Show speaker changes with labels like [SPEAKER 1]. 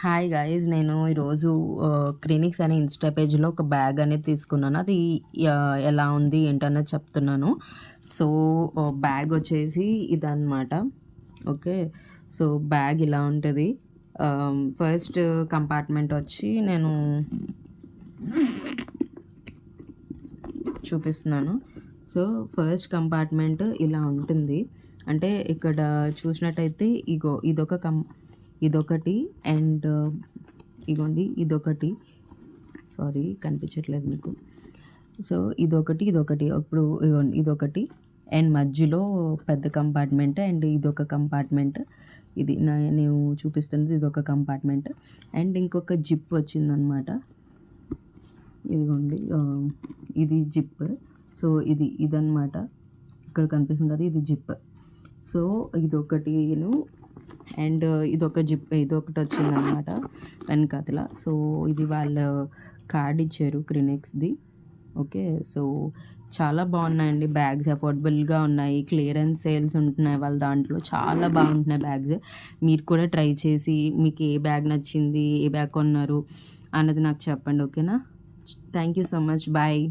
[SPEAKER 1] Hi guys నేను ఈరోజు clinics అనే ఇన్స్టా పేజ్లో ఒక బ్యాగ్ అనేది తీసుకున్నాను. అది ఎలా ఉంది ఏంటనేది చెప్తున్నాను. సో బ్యాగ్ వచ్చేసి ఇదన్నమాట. ఓకే. సో బ్యాగ్ ఇలా ఉంటుంది. ఫస్ట్ కంపార్ట్మెంట్ వచ్చి నేను చూపిస్తున్నాను. సో ఫస్ట్ కంపార్ట్మెంట్ ఇలా ఉంటుంది. అంటే ఇక్కడ చూసినట్టయితే ఇదొకటి అండ్ ఇగోండి ఇదొకటి. సారీ కనిపించట్లేదు మీకు. సో ఇదొకటి ఇప్పుడు ఇగోండి ఇదొకటి అండ్ మధ్యలో పెద్ద కంపార్ట్మెంట్ అండ్ ఇదొక కంపార్ట్మెంట్. ఇది నేను చూపిస్తున్నది ఇదొక కంపార్ట్మెంట్ అండ్ ఇంకొక జిప్ వచ్చిందనమాట. ఇదిగోండి ఇది జిప్. సో ఇదన్నమాట. ఇక్కడ కనిపిస్తుంది కదా, ఇది జిప్. సో ఇదొకటిను అండ్ ఇదొకటి వచ్చిందనమాట వెనకాతల. సో ఇది వాళ్ళ కార్డ్ ఇచ్చారు క్లినిక్స్ది. ఓకే. సో చాలా బాగున్నాయండి బ్యాగ్స్, అఫోర్డబుల్గా ఉన్నాయి, క్లియరెన్స్ సేల్స్ ఉంటున్నాయి వాళ్ళ దాంట్లో, చాలా బాగుంటున్నాయి బ్యాగ్స్. మీరు కూడా ట్రై చేసి మీకు ఏ బ్యాగ్ నచ్చింది, ఏ బ్యాగ్ కొన్నారు అన్నది నాకు చెప్పండి. ఓకేనా? Thank you so much. Bye.